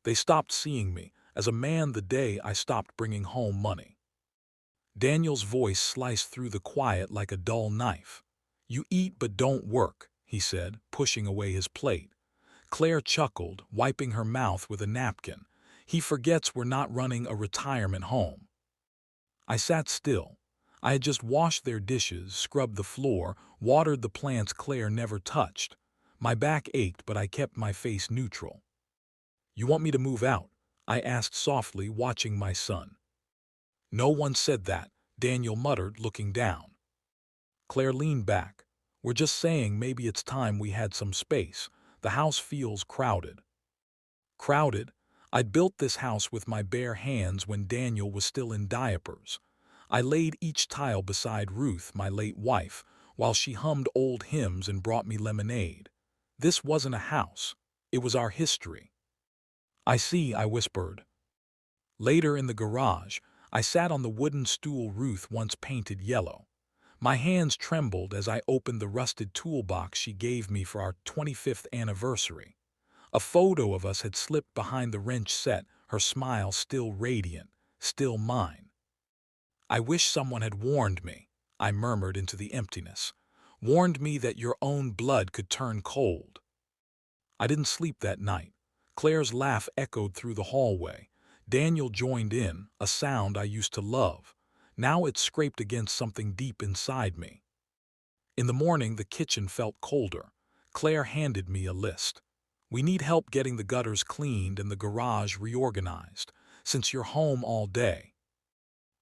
They stopped seeing me as a man the day I stopped bringing home money. Daniel's voice sliced through the quiet like a dull knife. "You eat but don't work," he said, pushing away his plate. Claire chuckled, wiping her mouth with a napkin. "He forgets we're not running a retirement home." I sat still. I had just washed their dishes, scrubbed the floor, watered the plants Claire never touched. My back ached, but I kept my face neutral. "You want me to move out?" I asked softly, watching my son. "No one said that," Daniel muttered, looking down. Claire leaned back. "We're just saying maybe it's time we had some space. The house feels crowded." Crowded? I'd built this house with my bare hands when Daniel was still in diapers. I laid each tile beside Ruth, my late wife, while she hummed old hymns and brought me lemonade. This wasn't a house. It was our history. "I see," I whispered. Later in the garage, I sat on the wooden stool Ruth once painted yellow. My hands trembled as I opened the rusted toolbox she gave me for our 25th anniversary. A photo of us had slipped behind the wrench set, her smile still radiant, still mine. "I wish someone had warned me," I murmured into the emptiness. "Warned me that your own blood could turn cold." I didn't sleep that night. Claire's laugh echoed through the hallway. Daniel joined in, a sound I used to love. Now it scraped against something deep inside me. In the morning, the kitchen felt colder. Claire handed me a list. "We need help getting the gutters cleaned and the garage reorganized, since you're home all day."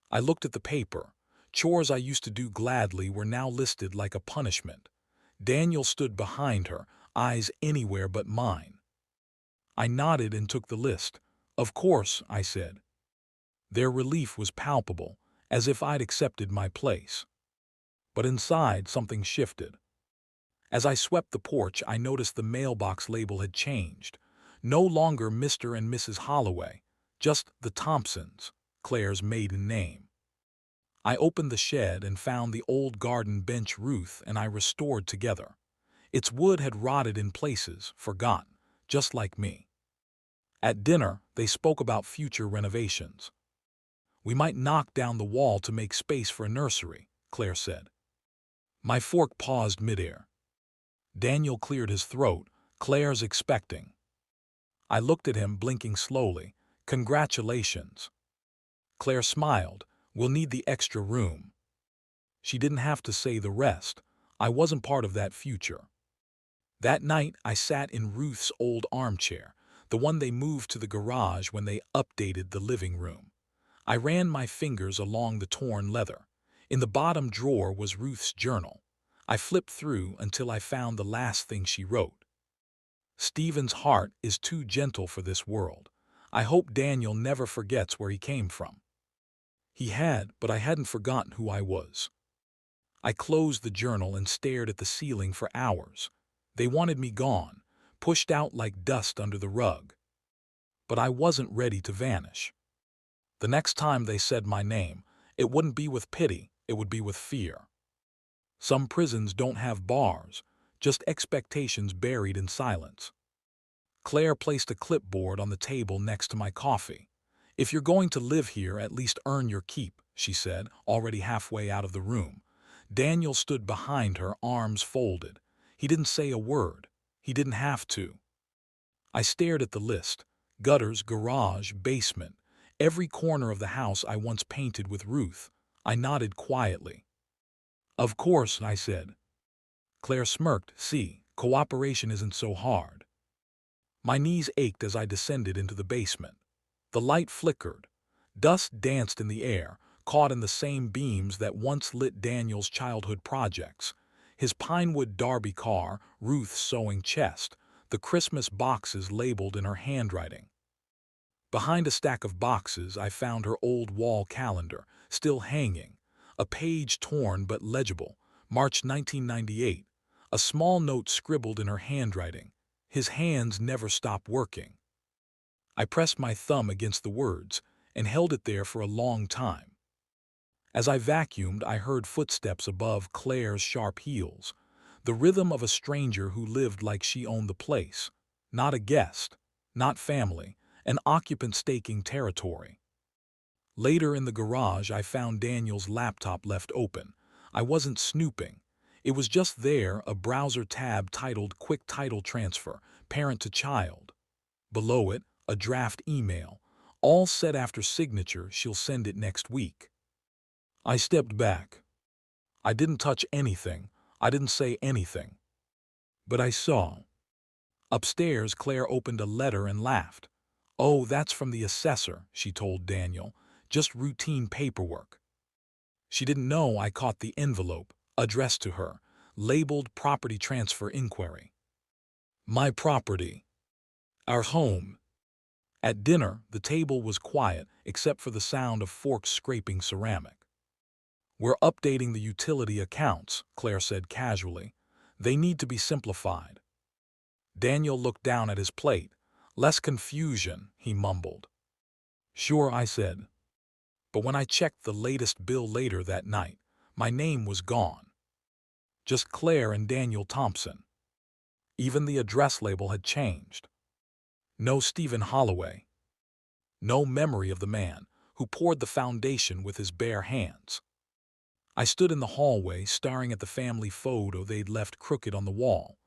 I looked at the paper. Chores I used to do gladly were now listed like a punishment. Daniel stood behind her, eyes anywhere but mine. I nodded and took the list. "Of course," I said. Their relief was palpable, as if I'd accepted my place. But inside, something shifted. As I swept the porch, I noticed the mailbox label had changed. No longer Mr. and Mrs. Holloway, just the Thompsons, Claire's maiden name. I opened the shed and found the old garden bench Ruth and I restored together. Its wood had rotted in places, forgotten, just like me. At dinner, they spoke about future renovations. "We might knock down the wall to make space for a nursery," Claire said. My fork paused midair. Daniel cleared his throat. "Claire's expecting." I looked at him, blinking slowly. "Congratulations." Claire smiled. "We'll need the extra room." She didn't have to say the rest. I wasn't part of that future. That night, I sat in Ruth's old armchair, the one they moved to the garage when they updated the living room. I ran my fingers along the torn leather. In the bottom drawer was Ruth's journal. I flipped through until I found the last thing she wrote. "Stephen's heart is too gentle for this world. I hope Daniel never forgets where he came from." He had, but I hadn't forgotten who I was. I closed the journal and stared at the ceiling for hours. They wanted me gone, pushed out like dust under the rug. But I wasn't ready to vanish. The next time they said my name, it wouldn't be with pity, it would be with fear. Some prisons don't have bars, just expectations buried in silence. Claire placed a clipboard on the table next to my coffee. "If you're going to live here, at least earn your keep," she said, already halfway out of the room. Daniel stood behind her, arms folded. He didn't say a word. He didn't have to. I stared at the list. Gutters, garage, basement. Every corner of the house I once painted with Ruth. I nodded quietly. "Of course," I said. Claire smirked. "See, cooperation isn't so hard." My knees ached as I descended into the basement. The light flickered. Dust danced in the air, caught in the same beams that once lit Daniel's childhood projects. His Pinewood Derby car, Ruth's sewing chest, the Christmas boxes labeled in her handwriting. Behind a stack of boxes, I found her old wall calendar, still hanging. A page torn but legible, March 1998. A small note scribbled in her handwriting. "His hands never stop working." I pressed my thumb against the words and held it there for a long time. As I vacuumed, I heard footsteps above Claire's sharp heels, the rhythm of a stranger who lived like she owned the place. Not a guest, not family, an occupant staking territory. Later in the garage, I found Daniel's laptop left open. I wasn't snooping. It was just there, a browser tab titled Quick Title Transfer, Parent to Child. Below it, a draft email, all set after signature, she'll send it next week. I stepped back. I didn't touch anything. I didn't say anything. But I saw. Upstairs, Claire opened a letter and laughed. "Oh, that's from the assessor," she told Daniel. "Just routine paperwork." She didn't know I caught the envelope, addressed to her, labeled Property Transfer Inquiry. My property. Our home. At dinner, the table was quiet except for the sound of forks scraping ceramic. "We're updating the utility accounts," Claire said casually. "They need to be simplified." Daniel looked down at his plate. "Less confusion," he mumbled. "Sure," I said. But when I checked the latest bill later that night, my name was gone. Just Claire and Daniel Thompson. Even the address label had changed. No Stephen Holloway. No memory of the man who poured the foundation with his bare hands. I stood in the hallway staring at the family photo they'd left crooked on the wall.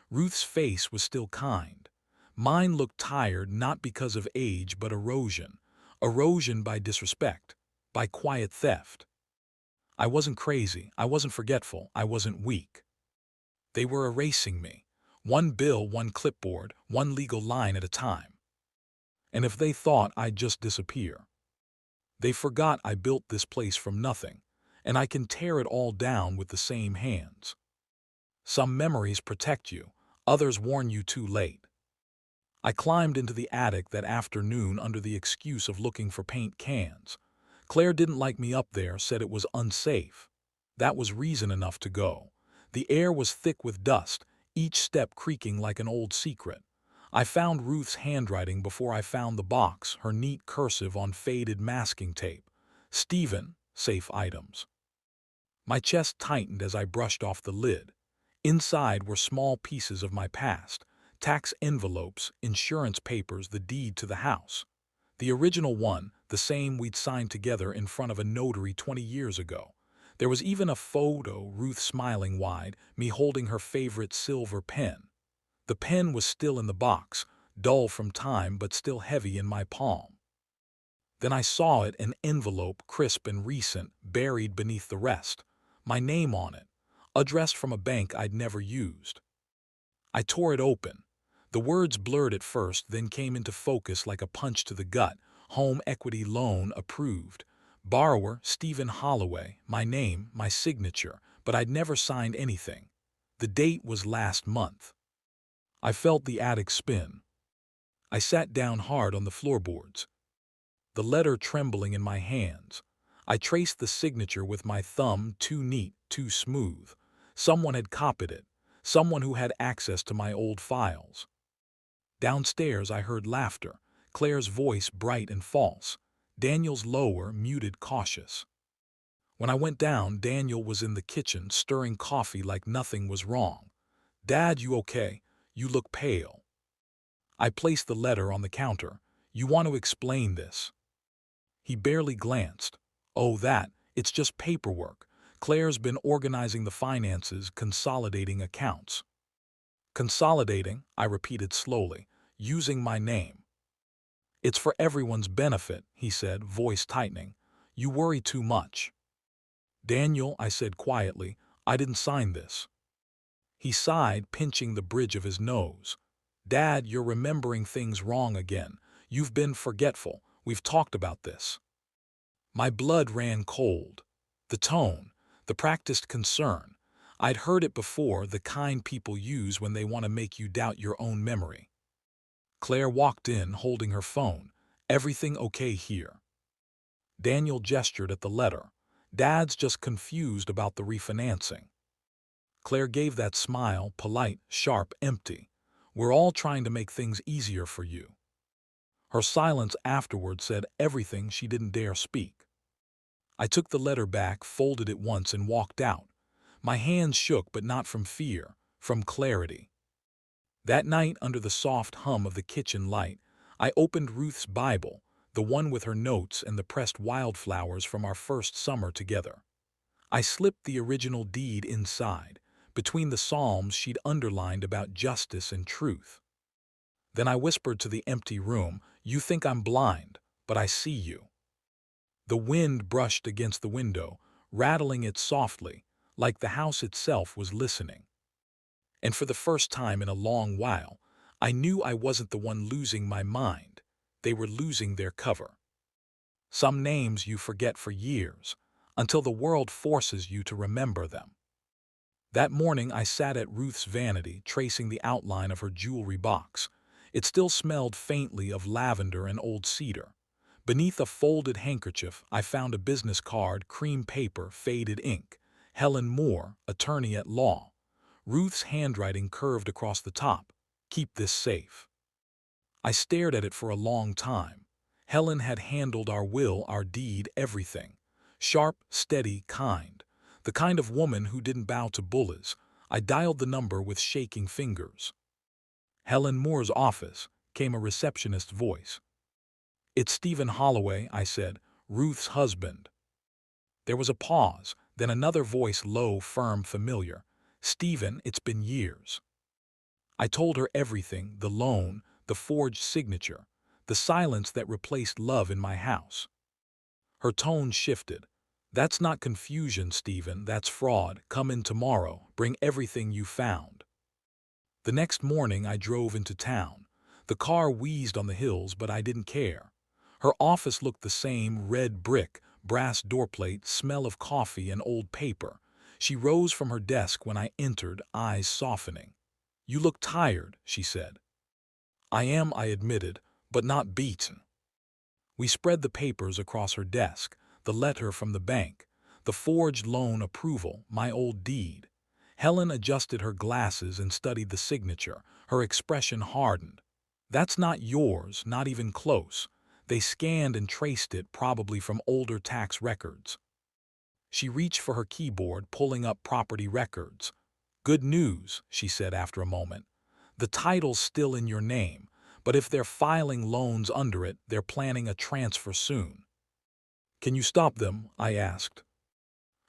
Ruth's face was still kind. Mine looked tired, not because of age but erosion. Erosion by disrespect, by quiet theft. I wasn't crazy, I wasn't forgetful, I wasn't weak. They were erasing me. One bill, one clipboard, one legal line at a time. And if they thought I'd just disappear, they forgot I built this place from nothing, and I can tear it all down with the same hands. Some memories protect you, others warn you too late. I climbed into the attic that afternoon under the excuse of looking for paint cans. Claire didn't like me up there, said it was unsafe. That was reason enough to go. The air was thick with dust, each step creaking like an old secret. I found Ruth's handwriting before I found the box, her neat cursive on faded masking tape. "Stephen, safe items." My chest tightened as I brushed off the lid. Inside were small pieces of my past, tax envelopes, insurance papers, the deed to the house. The original one, the same we'd signed together in front of a notary 20 years ago. There was even a photo, Ruth smiling wide, me holding her favorite silver pen. The pen was still in the box, dull from time but still heavy in my palm. Then I saw it, an envelope, crisp and recent, buried beneath the rest. My name on it, addressed from a bank I'd never used. I tore it open. The words blurred at first, then came into focus like a punch to the gut. Home equity loan approved. Borrower, Stephen Holloway. My name, my signature, but I'd never signed anything. The date was last month. I felt the attic spin. I sat down hard on the floorboards, the letter trembling in my hands. I traced the signature with my thumb, too neat, too smooth. Someone had copied it, someone who had access to my old files. Downstairs I heard laughter, Claire's voice bright and false, Daniel's lower, muted, cautious. When I went down, Daniel was in the kitchen, stirring coffee like nothing was wrong. "Dad, you okay? You look pale." I placed the letter on the counter. "You want to explain this?" He barely glanced. "Oh, it's just paperwork. Claire's been organizing the finances, consolidating accounts." "Consolidating," I repeated slowly, using my name. "It's for everyone's benefit," he said, voice tightening. "You worry too much." "Daniel," I said quietly, "I didn't sign this." He sighed, pinching the bridge of his nose. "Dad, you're remembering things wrong again. You've been forgetful. We've talked about this." My blood ran cold. The tone, the practiced concern. I'd heard it before, the kind people use when they want to make you doubt your own memory. Claire walked in, holding her phone. "Everything okay here?" Daniel gestured at the letter. "Dad's just confused about the refinancing." Claire gave that smile, polite, sharp, empty. "We're all trying to make things easier for you." Her silence afterward said everything she didn't dare speak. I took the letter back, folded it once, and walked out. My hands shook, but not from fear, from clarity. That night, under the soft hum of the kitchen light, I opened Ruth's Bible, the one with her notes and the pressed wildflowers from our first summer together. I slipped the original deed inside, between the psalms she'd underlined about justice and truth. Then I whispered to the empty room, "You think I'm blind, but I see you." The wind brushed against the window, rattling it softly, like the house itself was listening. And for the first time in a long while, I knew I wasn't the one losing my mind. They were losing their cover. Some names you forget for years, until the world forces you to remember them. That morning I sat at Ruth's vanity, tracing the outline of her jewelry box. It still smelled faintly of lavender and old cedar. Beneath a folded handkerchief, I found a business card, cream paper, faded ink. Helen Moore, attorney at law. Ruth's handwriting curved across the top. "Keep this safe." I stared at it for a long time. Helen had handled our will, our deed, everything. Sharp, steady, kind. The kind of woman who didn't bow to bullies. I dialed the number with shaking fingers. "Helen Moore's office," came a receptionist's voice. "It's Stephen Holloway," I said, "Ruth's husband." There was a pause, then another voice, low, firm, familiar. "Stephen, it's been years." I told her everything, the loan, the forged signature, the silence that replaced love in my house. Her tone shifted. "That's not confusion, Stephen, that's fraud. Come in tomorrow, bring everything you found." The next morning I drove into town. The car wheezed on the hills, but I didn't care. Her office looked the same, red brick, brass doorplate, smell of coffee and old paper. She rose from her desk when I entered, eyes softening. "You look tired," she said. "I am," I admitted, "but not beaten." We spread the papers across her desk, the letter from the bank, the forged loan approval, my old deed. Helen adjusted her glasses and studied the signature. Her expression hardened. "That's not yours, not even close. They scanned and traced it, probably from older tax records." She reached for her keyboard, pulling up property records. "Good news," she said after a moment. "The title's still in your name, but if they're filing loans under it, they're planning a transfer soon." "Can you stop them?" I asked.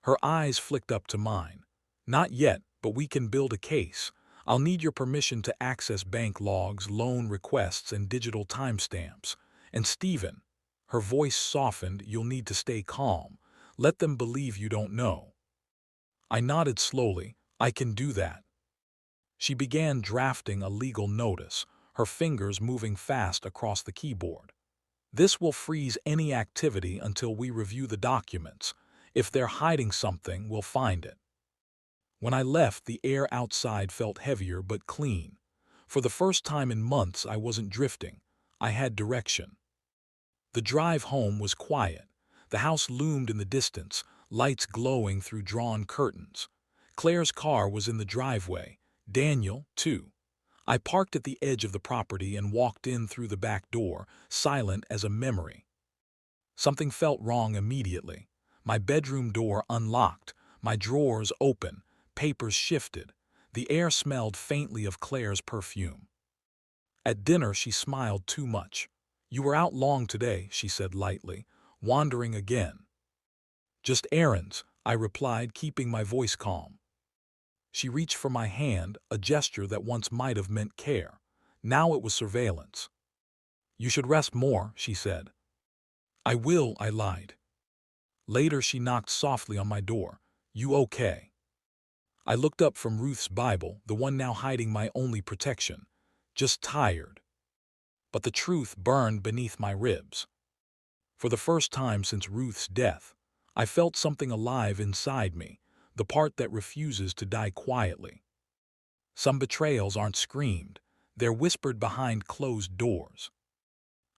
Her eyes flicked up to mine. "Not yet, but we can build a case. I'll need your permission to access bank logs, loan requests, and digital timestamps. And Stephen," her voice softened, "you'll need to stay calm. Let them believe you don't know." I nodded slowly. "I can do that." She began drafting a legal notice, her fingers moving fast across the keyboard. "This will freeze any activity until we review the documents. If they're hiding something, we'll find it." When I left, the air outside felt heavier but clean. For the first time in months, I wasn't drifting. I had direction. The drive home was quiet. The house loomed in the distance, lights glowing through drawn curtains. Claire's car was in the driveway. Daniel, too. I parked at the edge of the property and walked in through the back door, silent as a memory. Something felt wrong immediately. My bedroom door unlocked, my drawers open, papers shifted. The air smelled faintly of Claire's perfume. At dinner, she smiled too much. "You were out long today," she said lightly, "wandering again." "Just errands," I replied, keeping my voice calm. She reached for my hand, a gesture that once might have meant care. Now it was surveillance. "You should rest more," she said. "I will," I lied. Later she knocked softly on my door. "You okay?" I looked up from Ruth's Bible, the one now hiding my only protection. "Just tired." But the truth burned beneath my ribs. For the first time since Ruth's death, I felt something alive inside me, the part that refuses to die quietly. Some betrayals aren't screamed, they're whispered behind closed doors.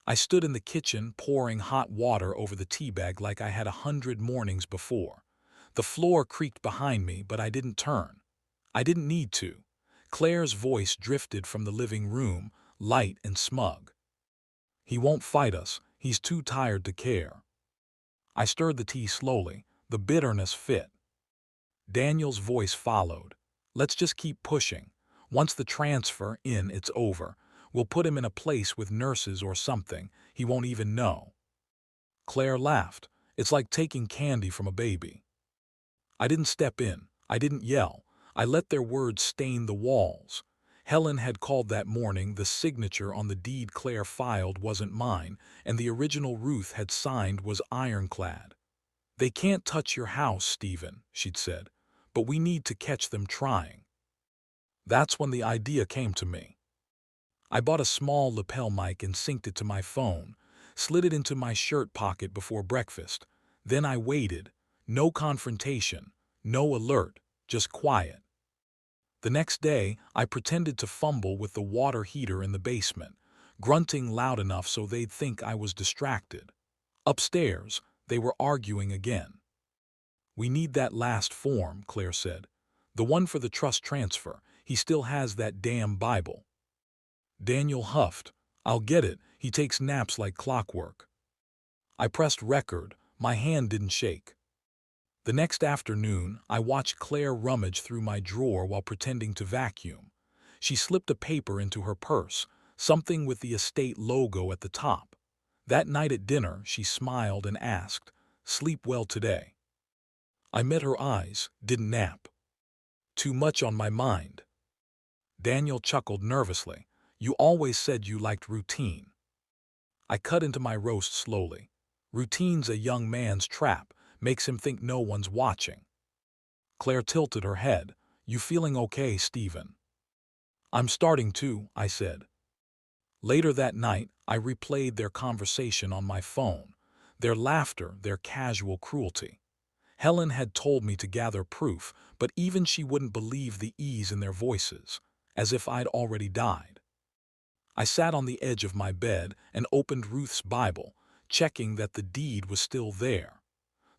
I stood in the kitchen, pouring hot water over the teabag like I had 100 mornings before. The floor creaked behind me, but I didn't turn. I didn't need to. Claire's voice drifted from the living room, light and smug. "He won't fight us. He's too tired to care." I stirred the tea slowly. The bitterness fit. Daniel's voice followed. "Let's just keep pushing. Once the transfer in, it's over. We'll put him in a place with nurses or something. He won't even know." Claire laughed. "It's like taking candy from a baby." I didn't step in. I didn't yell. I let their words stain the walls. Helen had called that morning. The signature on the deed Claire filed wasn't mine, and the original Ruth had signed was ironclad. "They can't touch your house, Stephen," she'd said, "but we need to catch them trying." That's when the idea came to me. I bought a small lapel mic and synced it to my phone, slid it into my shirt pocket before breakfast. Then I waited. No confrontation, no alert, just quiet. The next day, I pretended to fumble with the water heater in the basement, grunting loud enough so they'd think I was distracted. Upstairs, they were arguing again. "We need that last form," Claire said. "The one for the trust transfer. He still has that damn Bible." Daniel huffed. "I'll get it. He takes naps like clockwork." I pressed record. My hand didn't shake. The next afternoon, I watched Claire rummage through my drawer while pretending to vacuum. She slipped a paper into her purse, something with the estate logo at the top. That night at dinner, she smiled and asked, "Sleep well today?" I met her eyes, didn't nap. "Too much on my mind." Daniel chuckled nervously. "You always said you liked routine." I cut into my roast slowly. "Routine's a young man's trap, makes him think no one's watching." Claire tilted her head. "You feeling okay, Stephen?" "I'm starting to," I said. Later that night, I replayed their conversation on my phone. Their laughter, their casual cruelty. Helen had told me to gather proof, but even she wouldn't believe the ease in their voices, as if I'd already died. I sat on the edge of my bed and opened Ruth's Bible, checking that the deed was still there.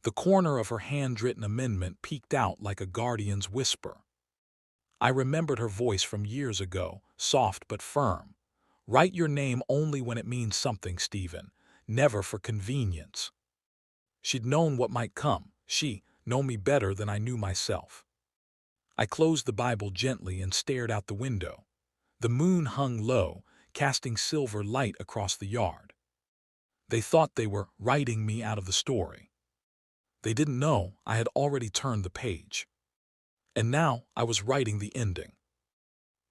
The corner of her handwritten amendment peeked out like a guardian's whisper. I remembered her voice from years ago, soft but firm. "Write your name only when it means something, Stephen, never for convenience." She'd known what might come. She knew me better than I knew myself. I closed the Bible gently and stared out the window. The moon hung low, casting silver light across the yard. They thought they were writing me out of the story. They didn't know I had already turned the page. And now I was writing the ending.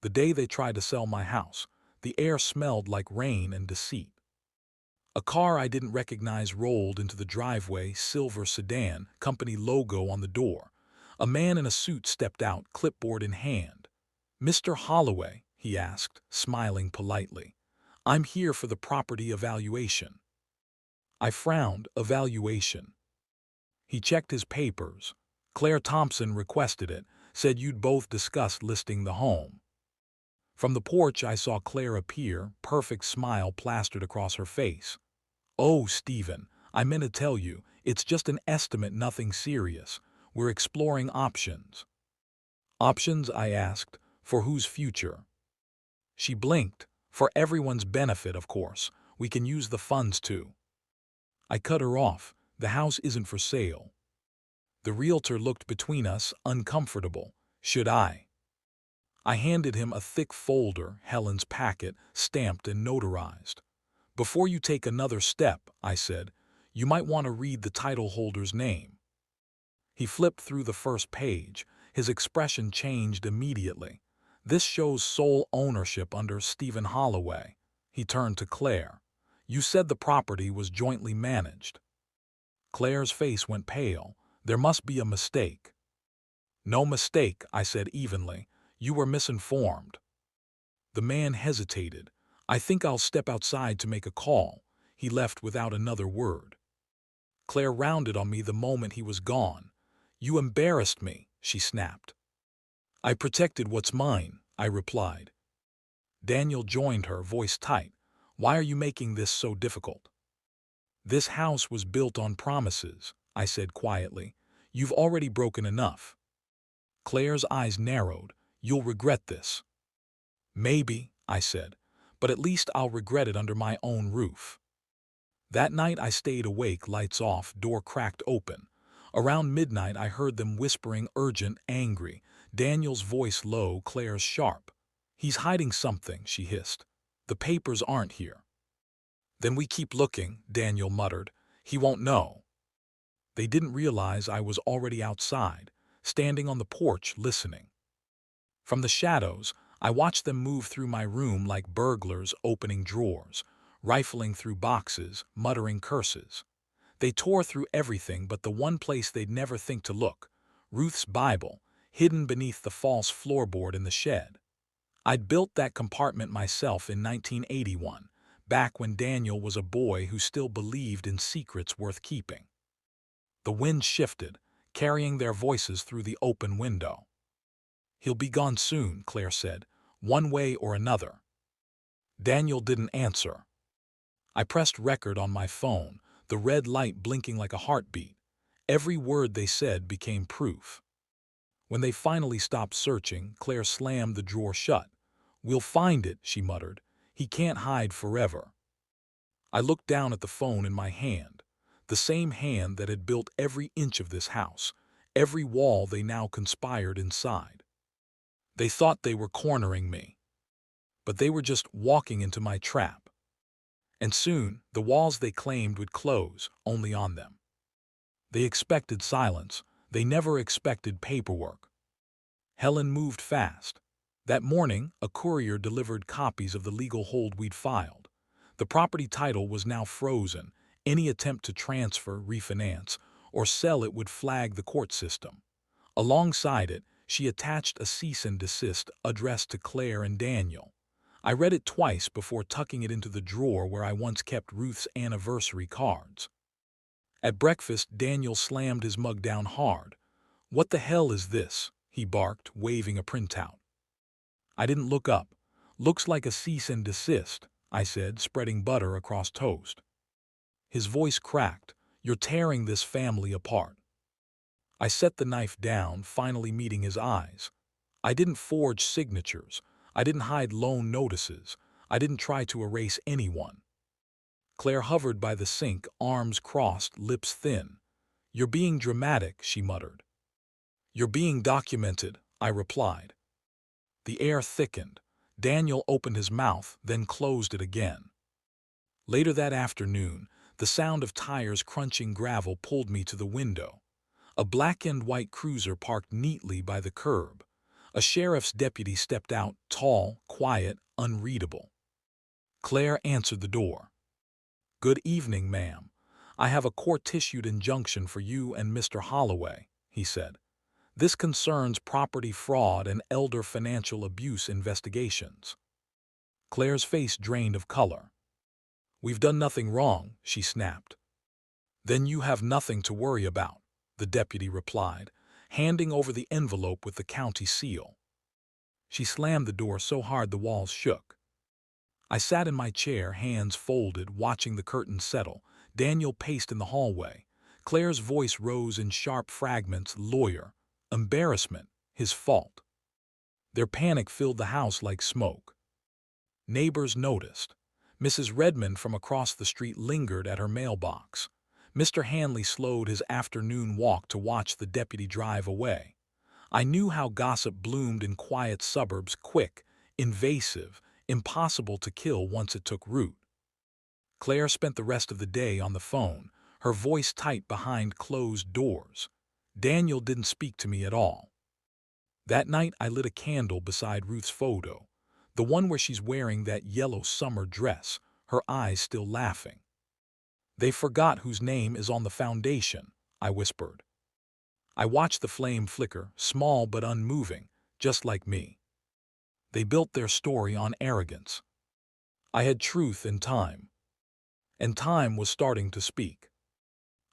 The day they tried to sell my house, the air smelled like rain and deceit. A car I didn't recognize rolled into the driveway, silver sedan, company logo on the door. A man in a suit stepped out, clipboard in hand. "Mr. Holloway," he asked, smiling politely. "I'm here for the property evaluation." I frowned. Evaluation. He checked his papers. "Claire Thompson requested it, said you'd both discussed listing the home." From the porch I saw Claire appear, perfect smile plastered across her face. "Oh, Stephen, I meant to tell you, it's just an estimate, nothing serious. We're exploring options." "Options?" I asked. "For whose future?" She blinked. "For everyone's benefit, of course. We can use the funds too." I cut her off. "The house isn't for sale." The realtor looked between us, uncomfortable. "Should I?" I handed him a thick folder, Helen's packet, stamped and notarized. "Before you take another step," I said, "you might want to read the title holder's name." He flipped through the first page. His expression changed immediately. "This shows sole ownership under Stephen Holloway." He turned to Claire. "You said the property was jointly managed." Claire's face went pale. "There must be a mistake." "No mistake," I said evenly. "You were misinformed." The man hesitated. "I think I'll step outside to make a call." He left without another word. Claire rounded on me the moment he was gone. "You embarrassed me," she snapped. "I protected what's mine," I replied. Daniel joined her, voice tight. "Why are you making this so difficult?" "This house was built on promises," I said quietly. "You've already broken enough." Claire's eyes narrowed. "You'll regret this." "Maybe," I said, "but at least I'll regret it under my own roof." That night I stayed awake, lights off, door cracked open. Around midnight I heard them whispering, urgent, angry. Daniel's voice low, Claire's sharp. "He's hiding something," she hissed. The papers aren't here. Then we keep looking, Daniel muttered. He won't know. They didn't realize I was already outside, standing on the porch listening. From the shadows, I watched them move through my room like burglars opening drawers, rifling through boxes, muttering curses. They tore through everything but the one place they'd never think to look, Ruth's Bible, hidden beneath the false floorboard in the shed. I'd built that compartment myself in 1981, back when Daniel was a boy who still believed in secrets worth keeping. The wind shifted, carrying their voices through the open window. "He'll be gone soon," Claire said, "one way or another." Daniel didn't answer. I pressed record on my phone, the red light blinking like a heartbeat. Every word they said became proof. When they finally stopped searching, Claire slammed the drawer shut. "We'll find it," she muttered. "He can't hide forever." I looked down at the phone in my hand, the same hand that had built every inch of this house, every wall they now conspired inside. They thought they were cornering me, but they were just walking into my trap. And soon, the walls they claimed would close, only on them. They expected silence. They never expected paperwork. Helen moved fast. That morning, a courier delivered copies of the legal hold we'd filed. The property title was now frozen. Any attempt to transfer, refinance, or sell it would flag the court system. Alongside it, she attached a cease and desist addressed to Claire and Daniel. I read it twice before tucking it into the drawer where I once kept Ruth's anniversary cards. At breakfast, Daniel slammed his mug down hard. "What the hell is this?" he barked, waving a printout. I didn't look up. "Looks like a cease and desist," I said, spreading butter across toast. His voice cracked. "You're tearing this family apart." I set the knife down, finally meeting his eyes. I didn't forge signatures. I didn't hide loan notices. I didn't try to erase anyone. Claire hovered by the sink, arms crossed, lips thin. "You're being dramatic," she muttered. "You're being documented," I replied. The air thickened. Daniel opened his mouth, then closed it again. Later that afternoon, the sound of tires crunching gravel pulled me to the window. A black-and-white cruiser parked neatly by the curb. A sheriff's deputy stepped out, tall, quiet, unreadable. Claire answered the door. "Good evening, ma'am. I have a court-issued injunction for you and Mr. Holloway," he said. "This concerns property fraud and elder financial abuse investigations." Claire's face drained of color. "We've done nothing wrong," she snapped. "Then you have nothing to worry about," the deputy replied, handing over the envelope with the county seal. She slammed the door so hard the walls shook. I sat in my chair, hands folded, watching the curtains settle. Daniel paced in the hallway. Claire's voice rose in sharp fragments. "Lawyer. Embarrassment. His fault." Their panic filled the house like smoke. Neighbors noticed. Mrs. Redmond from across the street lingered at her mailbox. Mr. Hanley slowed his afternoon walk to watch the deputy drive away. I knew how gossip bloomed in quiet suburbs, quick, invasive, impossible to kill once it took root. Claire spent the rest of the day on the phone, her voice tight behind closed doors. Daniel didn't speak to me at all. That night I lit a candle beside Ruth's photo, the one where she's wearing that yellow summer dress, her eyes still laughing. "They forgot whose name is on the foundation," I whispered. I watched the flame flicker, small but unmoving, just like me. They built their story on arrogance. I had truth and time was starting to speak.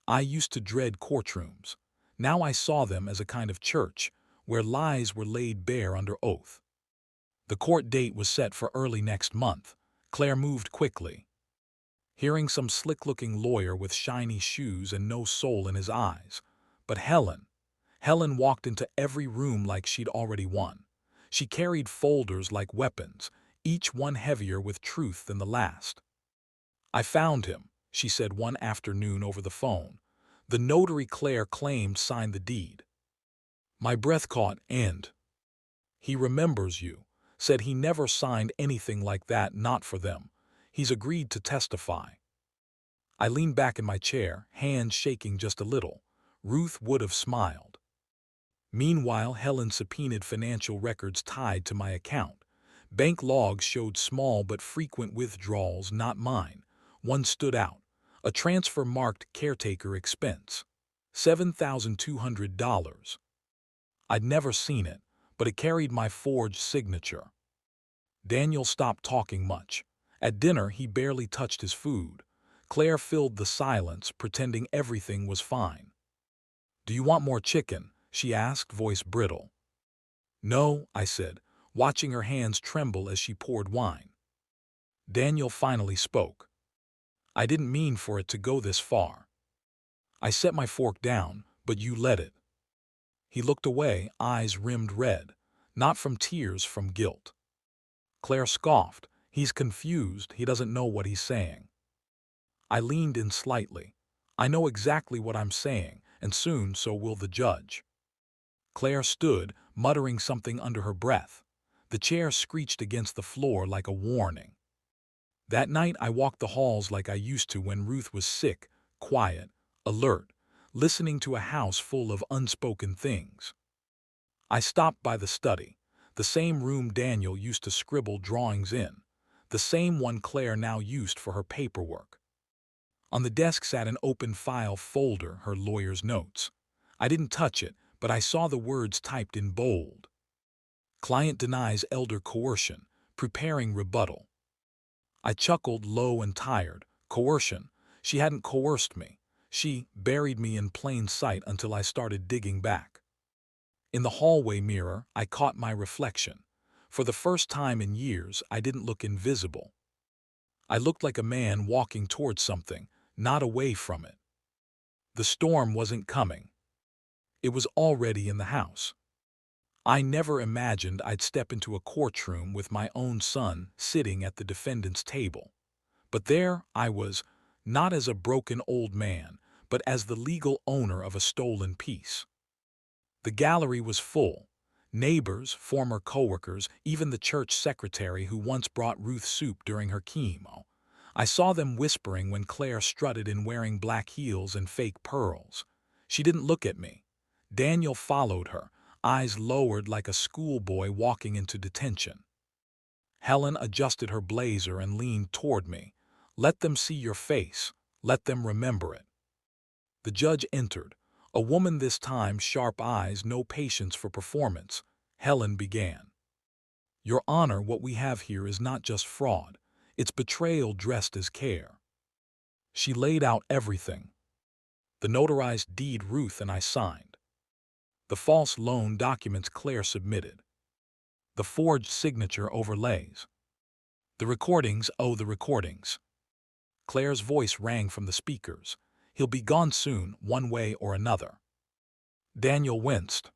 I used to dread courtrooms. Now I saw them as a kind of church, where lies were laid bare under oath. The court date was set for early next month. Claire moved quickly. Hearing some slick-looking lawyer with shiny shoes and no soul in his eyes. But Helen walked into every room like she'd already won. She carried folders like weapons, each one heavier with truth than the last. "I found him," she said one afternoon over the phone. "The notary Claire claimed signed the deed." My breath caught, "And he remembers you." Said he never signed anything like that, not for them. He's agreed to testify. I leaned back in my chair, hands shaking just a little. Ruth would have smiled. Meanwhile, Helen subpoenaed financial records tied to my account. Bank logs showed small but frequent withdrawals, not mine. One stood out. A transfer marked caretaker expense. $7,200. I'd never seen it, but it carried my forged signature. Daniel stopped talking much. At dinner, he barely touched his food. Claire filled the silence, pretending everything was fine. "Do you want more chicken?" she asked, voice brittle. "No," I said, watching her hands tremble as she poured wine. Daniel finally spoke. "I didn't mean for it to go this far. I set my fork down, but you let it." He looked away, eyes rimmed red, not from tears, from guilt. Claire scoffed. "He's confused. He doesn't know what he's saying." I leaned in slightly. "I know exactly what I'm saying, and soon so will the judge." Claire stood, muttering something under her breath. The chair screeched against the floor like a warning. That night I walked the halls like I used to when Ruth was sick, quiet, alert, listening to a house full of unspoken things. I stopped by the study, the same room Daniel used to scribble drawings in, the same one Claire now used for her paperwork. On the desk sat an open file folder, her lawyer's notes. I didn't touch it, but I saw the words typed in bold. "Client denies elder coercion, preparing rebuttal." I chuckled, low and tired. Coercion. She hadn't coerced me. She buried me in plain sight until I started digging back. In the hallway mirror, I caught my reflection. For the first time in years, I didn't look invisible. I looked like a man walking towards something, not away from it. The storm wasn't coming. It was already in the house. I never imagined I'd step into a courtroom with my own son sitting at the defendant's table. But there I was, not as a broken old man, but as the legal owner of a stolen piece. The gallery was full. Neighbors, former coworkers, even the church secretary who once brought Ruth soup during her chemo. I saw them whispering when Claire strutted in wearing black heels and fake pearls. She didn't look at me. Daniel followed her, eyes lowered like a schoolboy walking into detention. Helen adjusted her blazer and leaned toward me. "Let them see your face. Let them remember it." The judge entered. A woman this time, sharp eyes, no patience for performance. Helen began. "Your Honor, what we have here is not just fraud. It's betrayal dressed as care." She laid out everything. The notarized deed Ruth and I signed. The false loan documents Claire submitted. The forged signature overlays. The recordings, oh the recordings. Claire's voice rang from the speakers. "He'll be gone soon, one way or another." Daniel winced.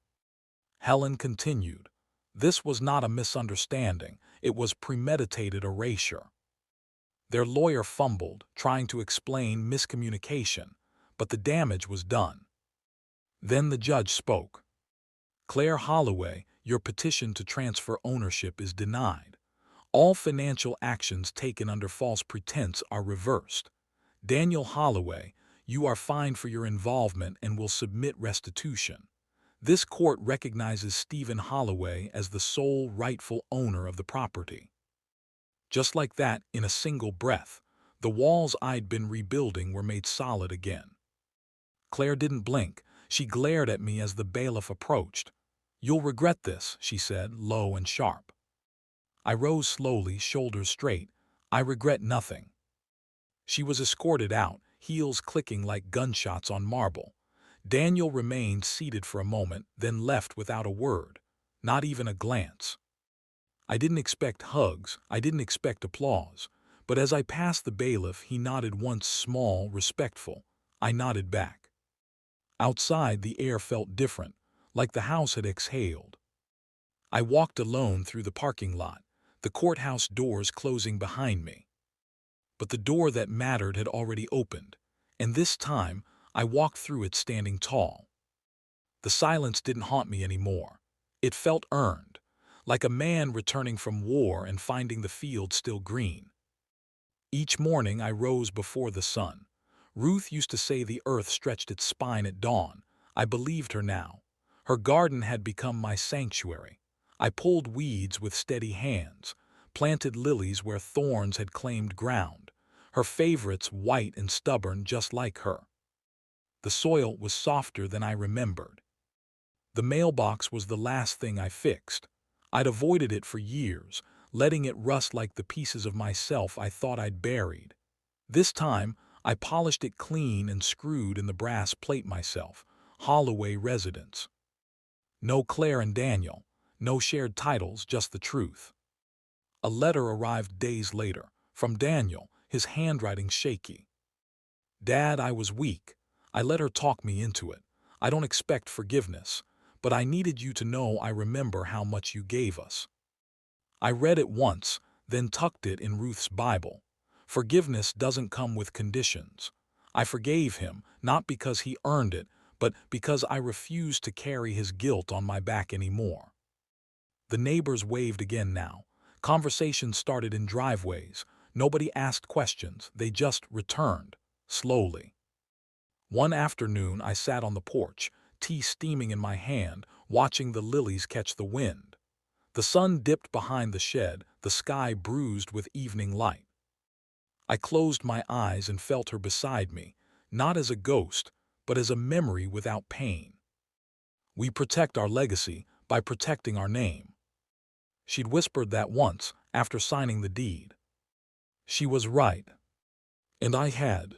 Helen continued. "This was not a misunderstanding. It was premeditated erasure." Their lawyer fumbled, trying to explain miscommunication, but the damage was done. Then the judge spoke. "Claire Holloway, your petition to transfer ownership is denied. All financial actions taken under false pretense are reversed. Daniel Holloway, you are fined for your involvement and will submit restitution. This court recognizes Stephen Holloway as the sole rightful owner of the property." Just like that, in a single breath, the walls I'd been rebuilding were made solid again. Claire didn't blink. She glared at me as the bailiff approached. "You'll regret this," she said, low and sharp. I rose slowly, shoulders straight. "I regret nothing." She was escorted out, heels clicking like gunshots on marble. Daniel remained seated for a moment, then left without a word, not even a glance. I didn't expect hugs, I didn't expect applause, but as I passed the bailiff, he nodded once, small, respectful. I nodded back. Outside, the air felt different, like the house had exhaled. I walked alone through the parking lot, the courthouse doors closing behind me. But the door that mattered had already opened, and this time I walked through it standing tall. The silence didn't haunt me anymore. It felt earned, like a man returning from war and finding the field still green. Each morning I rose before the sun. Ruth used to say the earth stretched its spine at dawn. I believed her now. Her garden had become my sanctuary. I pulled weeds with steady hands, planted lilies where thorns had claimed ground, her favorites white and stubborn just like her. The soil was softer than I remembered. The mailbox was the last thing I fixed. I'd avoided it for years, letting it rust like the pieces of myself I thought I'd buried. This time, I polished it clean and screwed in the brass plate myself. Holloway residence. No Claire and Daniel, no shared titles, just the truth. A letter arrived days later, from Daniel, his handwriting shaky. Dad, I was weak. I let her talk me into it. I don't expect forgiveness, but I needed you to know I remember how much you gave us. I read it once, then tucked it in Ruth's Bible. Forgiveness doesn't come with conditions. I forgave him, not because he earned it, but because I refused to carry his guilt on my back anymore. The neighbors waved again now. Conversations started in driveways. Nobody asked questions, they just returned, slowly. One afternoon I sat on the porch, tea steaming in my hand, watching the lilies catch the wind. The sun dipped behind the shed, the sky bruised with evening light. I closed my eyes and felt her beside me, not as a ghost, but as a memory without pain. We protect our legacy by protecting our name. She'd whispered that once, after signing the deed. She was right. And I had.